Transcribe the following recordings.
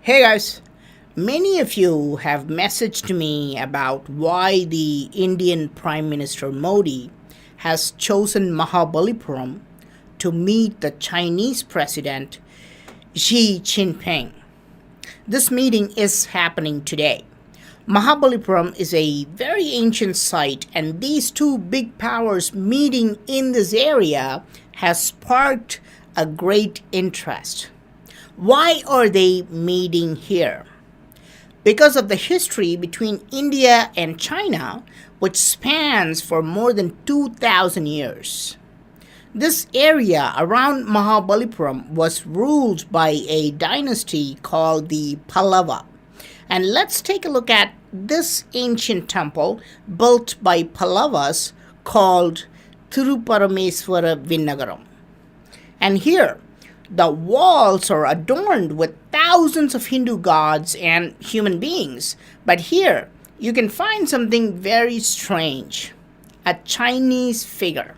Hey guys, many of you have messaged me about why the Indian Prime Minister Modi has chosen Mahabalipuram to meet the Chinese President Xi Jinping. This meeting is happening today. Mahabalipuram is a very ancient site, and these two big powers meeting in this area has sparked a great interest. Why are they meeting here? Because of the history between India and China, which spans for more than 2,000 years. This area around Mahabalipuram was ruled by a dynasty called the Pallava. And let's take a look at this ancient temple built by Pallavas called Thiruparameswara Vinnagaram. And here, the walls are adorned with thousands of Hindu gods and human beings. But here, you can find something very strange. A Chinese figure.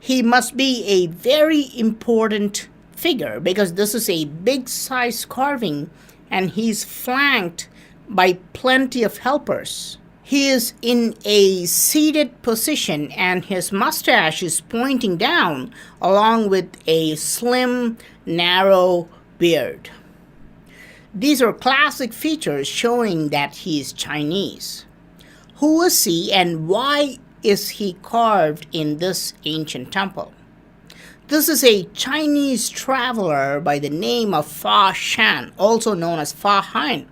He must be a very important figure because this is a big size carving and he's flanked by plenty of helpers. He is in a seated position and his mustache is pointing down along with a slim, narrow beard. These are classic features showing that he is Chinese. Who is he and why is he carved in this ancient temple? This is a Chinese traveler by the name of Fa Shan, also known as Fa Han,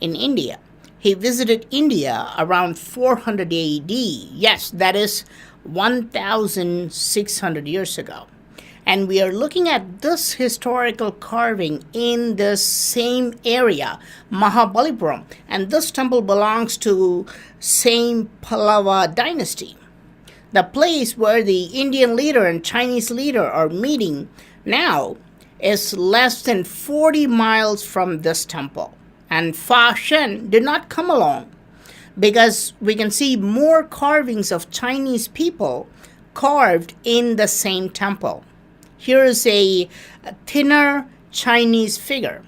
in India. He visited India around 400 AD. Yes, that is 1,600 years ago. And we are looking at this historical carving in this same area, Mahabalipuram. And this temple belongs to same Pallava dynasty. The place where the Indian leader and Chinese leader are meeting now is less than 40 miles from this temple. And Fa Shen did not come along because we can see more carvings of Chinese people carved in the same temple. Here is a thinner Chinese figure.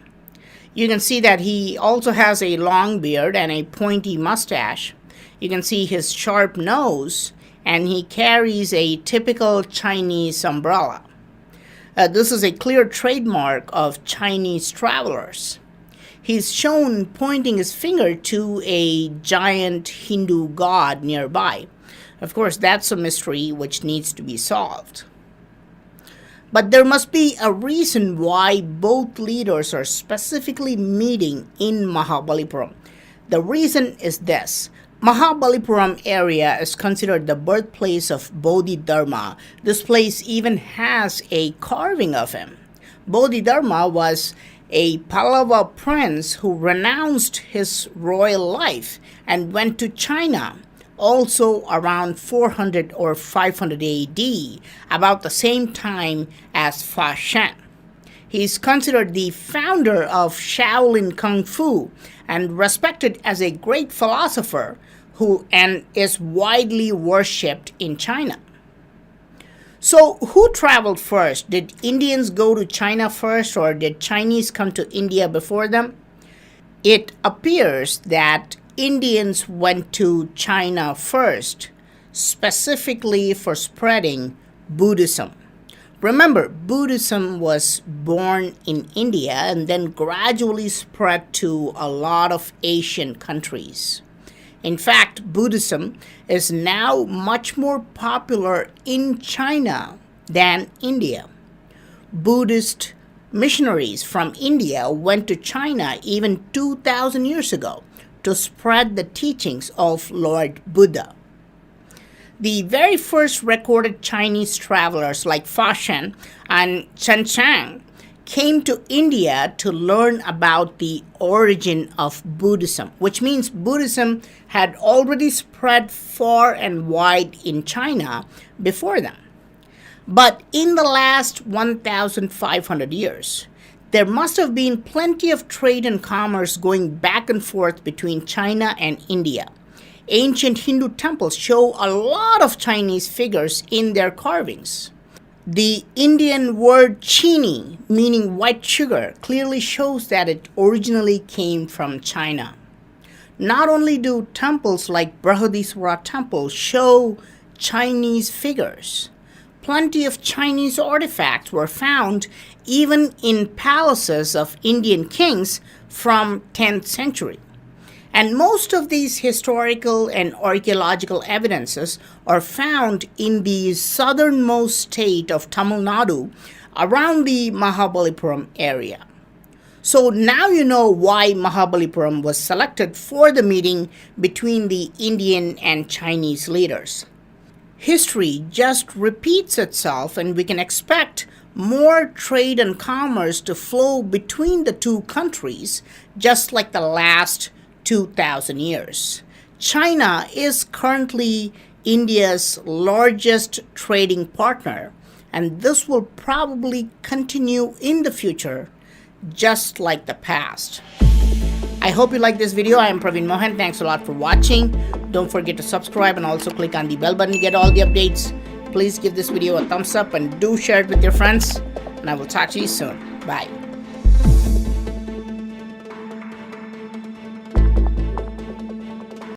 You can see that he also has a long beard and a pointy mustache. You can see his sharp nose, and he carries a typical Chinese umbrella. This is a clear trademark of Chinese travelers. He's shown pointing his finger to a giant Hindu god nearby. Of course, that's a mystery which needs to be solved. But there must be a reason why both leaders are specifically meeting in Mahabalipuram. The reason is this. Mahabalipuram area is considered the birthplace of Bodhidharma. This place even has a carving of him. Bodhidharma was a Pallava prince who renounced his royal life and went to China, also around 400 or 500 AD, about the same time as Fa Shan. He is considered the founder of Shaolin Kung Fu and respected as a great philosopher and is widely worshipped in China. So, who traveled first? Did Indians go to China first, or did Chinese come to India before them? It appears that Indians went to China first, specifically for spreading Buddhism. Remember, Buddhism was born in India and then gradually spread to a lot of Asian countries. In fact, Buddhism is now much more popular in China than India. Buddhist missionaries from India went to China even 2,000 years ago to spread the teachings of Lord Buddha. The very first recorded Chinese travelers like Fa Shen and Chen Chang came to India to learn about the origin of Buddhism, which means Buddhism had already spread far and wide in China before them. But in the last 1,500 years, there must have been plenty of trade and commerce going back and forth between China and India. Ancient Hindu temples show a lot of Chinese figures in their carvings. The Indian word chini, meaning white sugar, clearly shows that it originally came from China. Not only do temples like Brihadiswara Temple show Chinese figures, plenty of Chinese artifacts were found even in palaces of Indian kings from 10th century. And most of these historical and archaeological evidences are found in the southernmost state of Tamil Nadu around the Mahabalipuram area. So now you know why Mahabalipuram was selected for the meeting between the Indian and Chinese leaders. History just repeats itself, and we can expect more trade and commerce to flow between the two countries, just like the last 2,000 years. China is currently India's largest trading partner, and this will probably continue in the future, just like the past. I hope you like this video. I am Praveen Mohan. Thanks a lot for watching. Don't forget to subscribe and also click on the bell button to get all the updates. Please give this video a thumbs up and do share it with your friends. And I will talk to you soon. Bye.